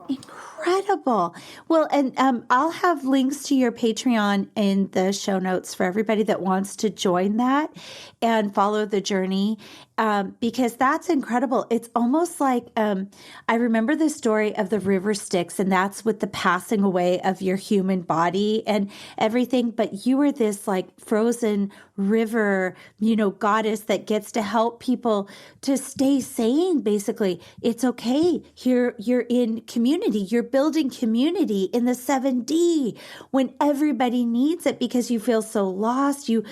incredible. Well, and I'll have links to your Patreon in the show notes for everybody that wants to join that and follow the journey, because that's incredible. It's almost like I remember the story of the river Styx, and that's with the passing away of your human body and everything. But you were this like frozen river, goddess that gets to help people to stay sane. Basically, it's okay. Here, you're in community. You're building community in the 7D when everybody needs it because you feel so lost. You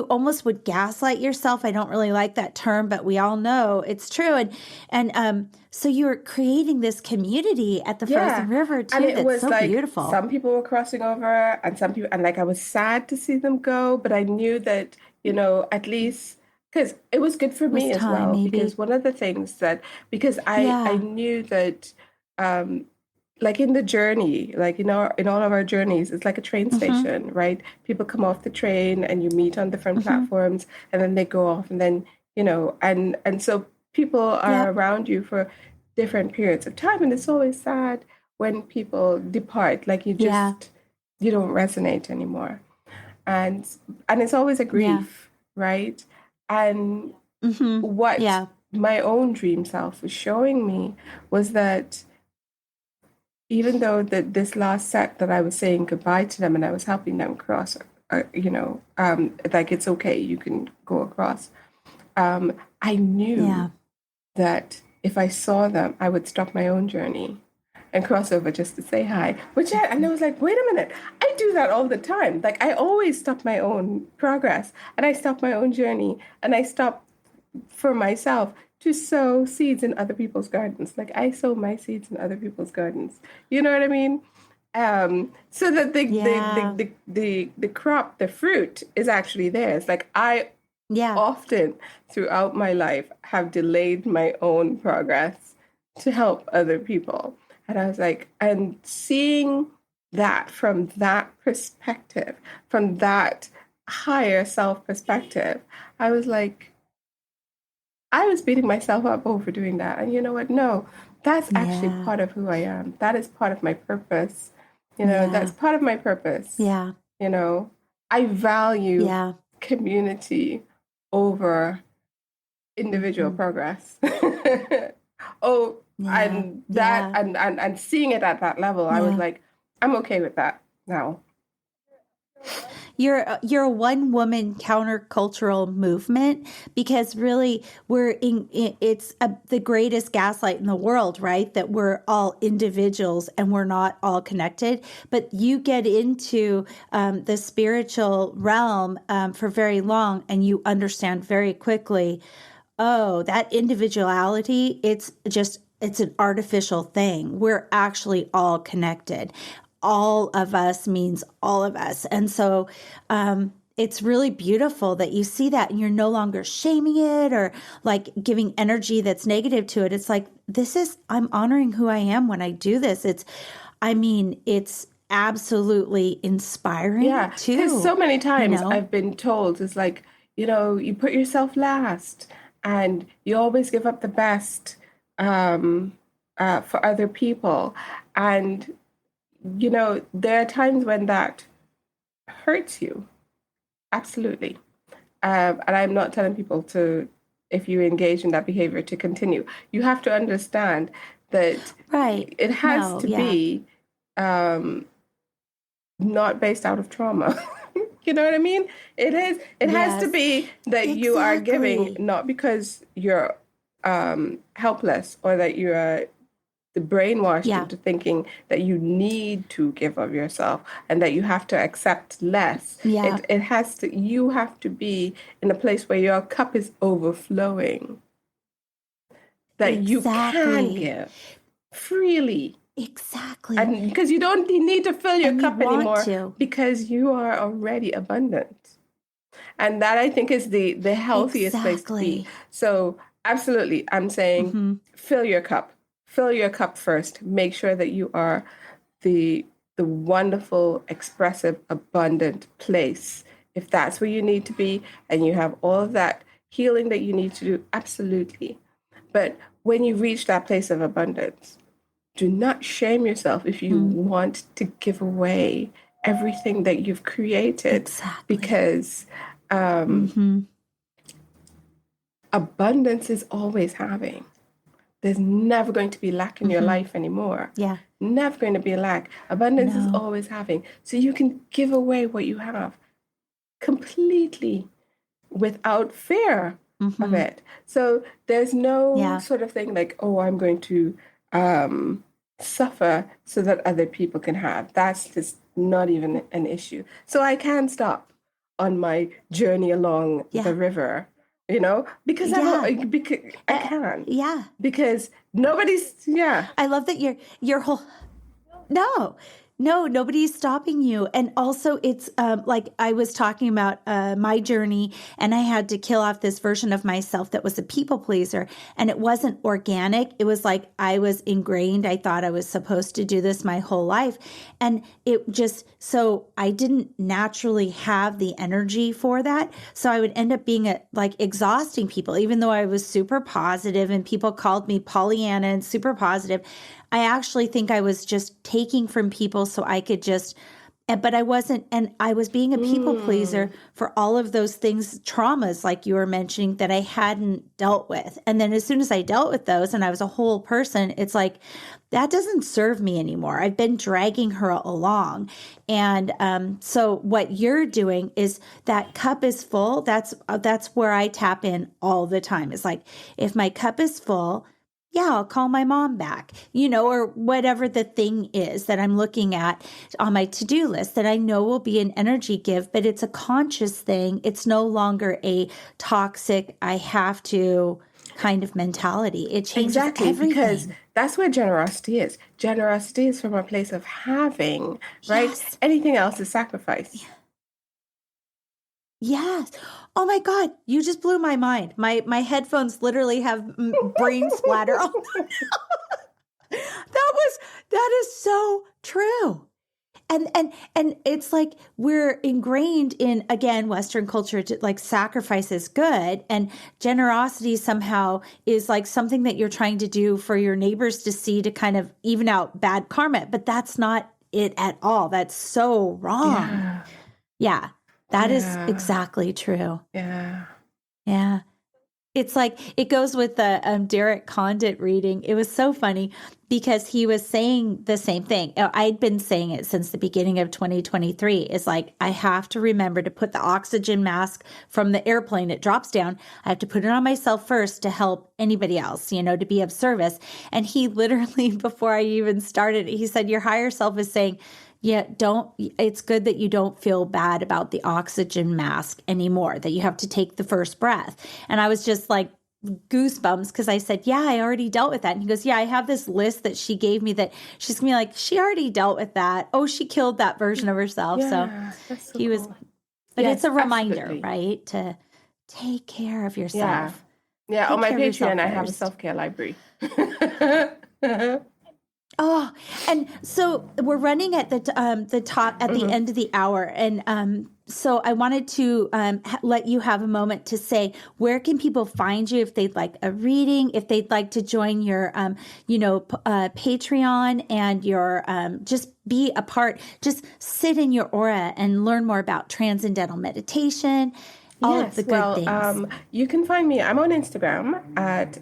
almost would gaslight yourself. I don't really like that term, but we all know it's true. And so you're creating this community at the frozen Yeah. river And too. it That's was so like beautiful. some people were crossing over and some people, and like I was sad to see them go, but I knew that, at least because it was good for It was me as time, well. Because maybe. one of the things that, because I Yeah. knew that, um, like in the journey, like in all of our journeys, it's like a train Mm-hmm. station, right? People come off the train and you meet on different Mm-hmm. platforms, and then they go off, and then and so people are Yep. around you for different periods of time, and it's always sad when people depart, like Yeah. you don't resonate anymore, and it's always a Yeah. grief, right? And Mm-hmm. what Yeah. my own dream self was showing me was that even though that this last set that I was saying goodbye to them and I was helping them cross, like it's okay, you can go across. I knew Yeah. that if I saw them, I would stop my own journey and cross over just to say hi. And I was like, wait a minute, I do that all the time. Like I always stop my own progress and I stop my own journey and I stop for myself to sow seeds in other people's gardens. Like I sow my seeds in other people's gardens. You know what I mean? So that Yeah. the crop, the fruit is actually theirs. Like I Yeah. often throughout my life have delayed my own progress to help other people. And I was like, and seeing that from that perspective, from that higher self perspective, I was like, I was beating myself up over doing that. And you know what? No, that's actually Yeah. part of who I am. That is part of my purpose. That's Yeah. part of my purpose. Yeah. You know, I value Yeah. community over individual Hmm. progress. Oh, Yeah. and that Yeah. and seeing it at that level, I was Yeah. like, I'm okay with that now. You're a one woman countercultural movement because really it's the greatest gaslight in the world, right? That we're all individuals and we're not all connected. But you get into the spiritual realm for very long and you understand very quickly, oh, that individuality, it's an artificial thing. We're actually all connected. All of us means all of us. And so it's really beautiful that you see that and you're no longer shaming it or like giving energy that's negative to it. It's like, I'm honoring who I am when I do this. It's absolutely inspiring Yeah, because so too, many you times know? I've been told it's like, you put yourself last and you always give up the best um, for other people. And there are times when that hurts you. Absolutely. And I'm not telling people to, if you engage in that behavior, to continue. You have to understand that Right. it has No, to yeah. be not based out of trauma. You know what I mean? It has to Yes. be that you are giving Exactly. not because you're helpless or that you are brainwashed Yeah. into thinking that you need to give of yourself and that you have to accept less. Yeah. You have to be in a place where your cup is overflowing, that you can Exactly. give freely. Exactly. And because you don't need to fill your And you cup want anymore to. because you are already abundant. And that I think is the healthiest place to be. Exactly. So absolutely, I'm saying Mm-hmm. fill your cup. Fill your cup first. Make sure that you are the wonderful, expressive, abundant place. If that's where you need to be and you have all of that healing that you need to do, absolutely. But when you reach that place of abundance, do not shame yourself if you Mm-hmm. want to give away everything that you've created Exactly. because Mm-hmm. abundance is always having. There's never going to be lack in your Mm-hmm. life anymore. Yeah. Never going to be lack. Abundance is No. always having. So you can give away what you have completely without fear of Mm-hmm. it. So there's no Yeah. sort of thing like, oh, I'm going to suffer so that other people can have. That's just not even an issue. So I can stop on my journey along the Yeah. river, because Yeah. because I can. Yeah. Because nobody's, yeah. I love that your whole no, no, nobody's stopping you. And also, it's like I was talking about my journey, and I had to kill off this version of myself that was a people pleaser. And it wasn't organic. It was like I was ingrained. I thought I was supposed to do this my whole life. And it just, so I didn't naturally have the energy for that. So I would end up being like exhausting people, even though I was super positive and people called me Pollyanna and super positive. I actually think I was just taking from people so I could just, but I wasn't, and I was being a people pleaser Mm, for all of those things, traumas like you were mentioning that I hadn't dealt with. And then as soon as I dealt with those and I was a whole person, it's like, that doesn't serve me anymore. I've been dragging her along. And so what you're doing is that cup is full. That's where I tap in all the time. It's like, if my cup is full, yeah, I'll call my mom back, or whatever the thing is that I'm looking at on my to-do list that I know will be an energy give, but it's a conscious thing. It's no longer a toxic, I have to kind of mentality. It changes exactly, because everything. that's where generosity is. Generosity is from a place of having, right? Yes. Anything else is sacrifice. Yes. Oh my God, you just blew my mind. My headphones literally have brain splatter on. That is so true. And it's like we're ingrained in, again, Western culture to like sacrifice is good, and generosity somehow is like something that you're trying to do for your neighbors to see to kind of even out bad karma, but that's not it at all. That's so wrong. Yeah, Yeah, that is yeah, exactly true. yeah. Yeah. It's like it goes with the Derek Condit reading. It was so funny because he was saying the same thing. I'd been saying it since the beginning of 2023. It's like I have to remember to put the oxygen mask from the airplane. It drops down. I have to put it on myself first to help anybody else, to be of service. And he literally, before I even started, he said, your higher self is saying, yeah, it's good that you don't feel bad about the oxygen mask anymore, that you have to take the first breath. And I was just like goosebumps because I said, yeah, I already dealt with that. And he goes, yeah, I have this list that she gave me that she's gonna be like, she already dealt with that. Oh, she killed that version of herself. So Yeah, that's so he was, cool. but it's Yes, a reminder, absolutely. right? To take care of Yeah. yourself. Yeah, on Take my care of yourself Patreon, I have a first. self-care library. Oh, and so we're running at the top at the end of the hour, and so I wanted to let you have a moment to say, where can people find you if they'd like a reading, if they'd like to join your Patreon and your just be a part, just sit in your aura and learn more about transcendental meditation. All of the good things. You can find me. I'm on Instagram at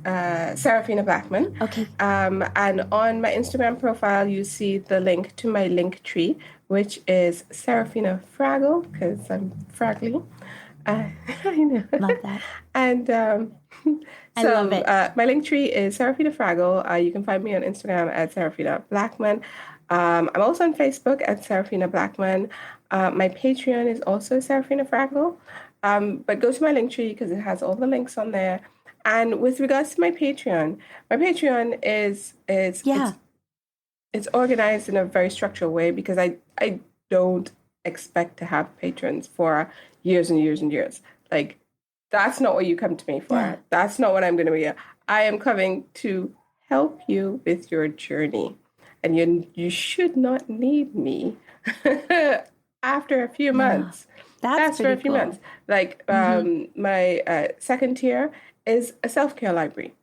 Seraphina Blackman. Okay. And on my Instagram profile, you see the link to my link tree, which is Seraphina Fraggle, because I'm fraggly. I know. Love that. And I love it. My link tree is Seraphina Fraggle. You can find me on Instagram at Seraphina Blackman. I'm also on Facebook at Seraphina Blackman. My Patreon is also Seraphina Fraggle. But go to my link tree because it has all the links on there. And with regards to my Patreon is it's organized in a very structural way because I don't expect to have patrons for years and years and years. Like, that's not what you come to me for. Yeah. That's not what I'm going to be. I am coming to help you with your journey. And you should not need me after a few months. That's for a few months. Like my second tier is a self-care library.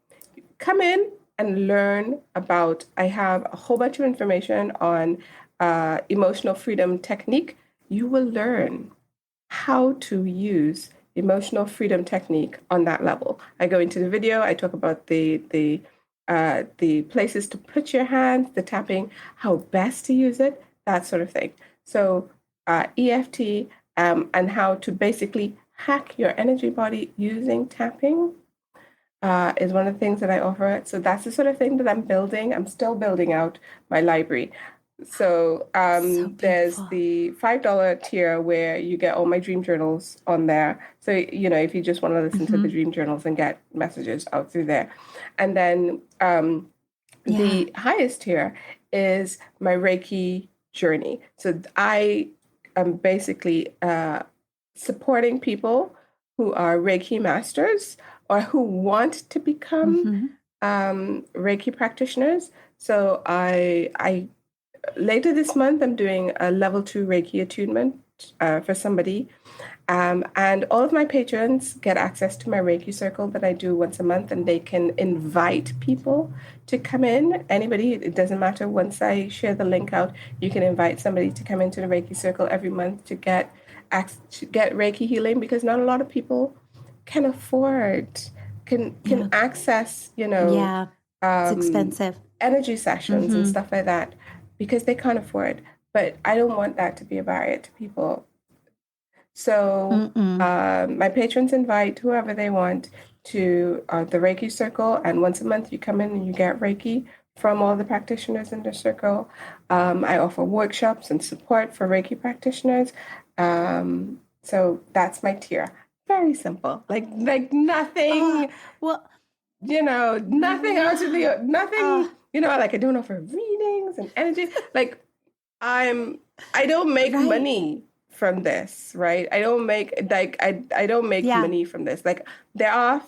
Come in and learn about, I have a whole bunch of information on emotional freedom technique. You will learn how to use emotional freedom technique on that level. I go into the video, I talk about the places to put your hands, the tapping, how best to use it, that sort of thing. So EFT, and how to basically hack your energy body using tapping is one of the things that I offer. So that's the sort of thing that I'm building. I'm still building out my library. So there's the $5 tier where you get all my dream journals on there. So, if you just want to listen to the dream journals and get messages out through there. And then the highest tier is my Reiki journey. So I'm basically supporting people who are Reiki Masters or who want to become Reiki practitioners. So I later this month, I'm doing a level 2 Reiki attunement for somebody. And all of my patrons get access to my Reiki circle that I do once a month, and they can invite people to come in. Anybody, it doesn't matter. Once I share the link out, you can invite somebody to come into the Reiki circle every month to get Reiki healing, because not a lot of people can access, it's expensive energy sessions and stuff like that, because they can't afford. But I don't want that to be a barrier to people. So my patrons invite whoever they want to the Reiki circle, and once a month you come in and you get Reiki from all the practitioners in the circle. I offer workshops and support for Reiki practitioners. So that's my tier. Very simple, like nothing. Nothing out of the nothing. Like I don't offer readings and energy. Like I don't make money from this, right? I don't make I don't make money from this. Like there are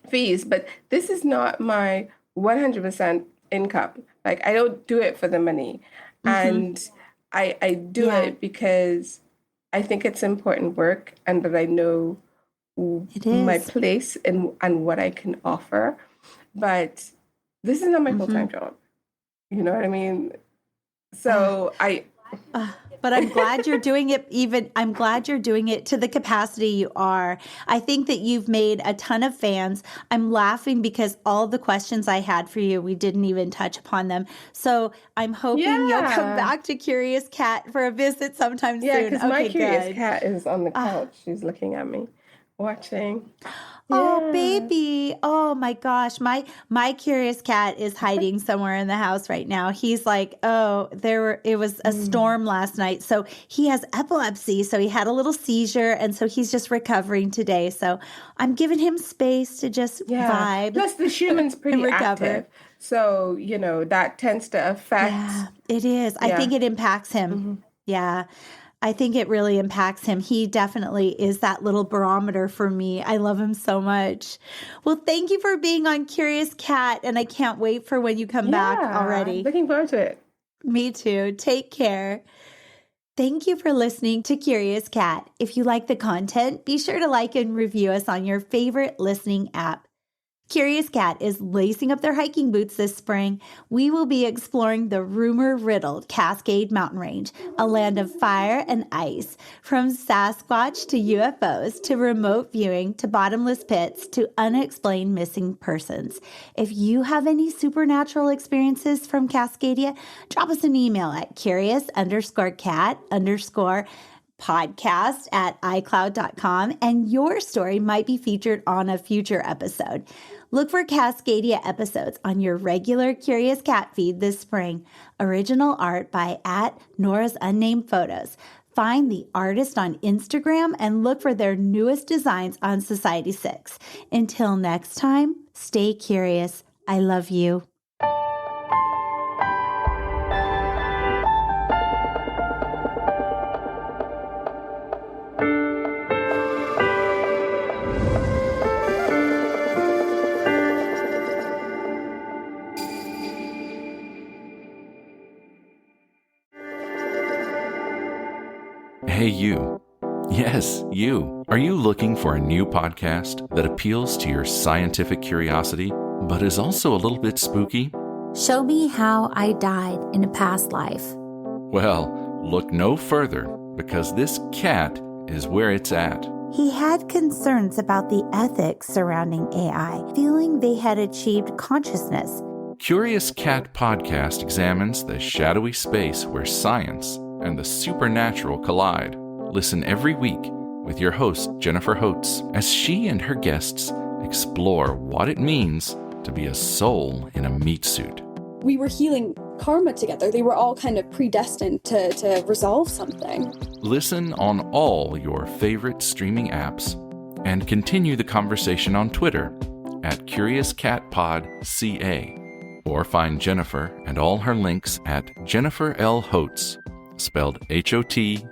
fees, but this is not my 100% income. Like I don't do it for the money, and I do it because I think it's important work, and that I know my place and what I can offer. But this is not my full-time job. You know what I mean? So but I'm glad you're doing it. I'm glad you're doing it to the capacity you are. I think that you've made a ton of fans. I'm laughing because all the questions I had for you, we didn't even touch upon them. So I'm hoping you'll come back to Curious Cat for a visit sometime soon. Yeah, because my Curious Cat is on the couch. She's looking at me, watching. Oh, baby. Oh, my gosh. My Curious Cat is hiding somewhere in the house right now. He's like, it was a storm last night. So he has epilepsy. So he had a little seizure. And so he's just recovering today. So I'm giving him space to just vibe. Plus the human's pretty active. So, that tends to affect. Yeah, it is. I think it impacts him. Yeah. I think it really impacts him. He definitely is that little barometer for me. I love him so much. Well, thank you for being on Curious Cat, and I can't wait for when you come back already. Looking forward to it. Me too. Take care. Thank you for listening to Curious Cat. If you like the content, be sure to like and review us on your favorite listening app. Curious Cat is lacing up their hiking boots this spring. We will be exploring the rumor-riddled Cascade Mountain Range, a land of fire and ice. From Sasquatch to UFOs to remote viewing to bottomless pits to unexplained missing persons. If you have any supernatural experiences from Cascadia, drop us an email at curious_cat_podcast@icloud.com, and your story might be featured on a future episode. Look for Cascadia episodes on your regular Curious Cat feed this spring. Original art by @Nora's Unnamed Photos. Find the artist on Instagram and look for their newest designs on Society 6. Until next time, stay curious. I love you. Hey, you. Yes, you. Are you looking for a new podcast that appeals to your scientific curiosity, but is also a little bit spooky? Show me how I died in a past life. Well, look no further, because this cat is where it's at. He had concerns about the ethics surrounding AI, feeling they had achieved consciousness. Curious Cat Podcast examines the shadowy space where science and the supernatural collide. Listen every week with your host, Jennifer Holtz, as she and her guests explore what it means to be a soul in a meat suit. We were healing karma together. They were all kind of predestined to resolve something. Listen on all your favorite streaming apps and continue the conversation on Twitter at CuriousCatPodCA, or find Jennifer and all her links at Jennifer L. Holtz, spelled HOTES.com.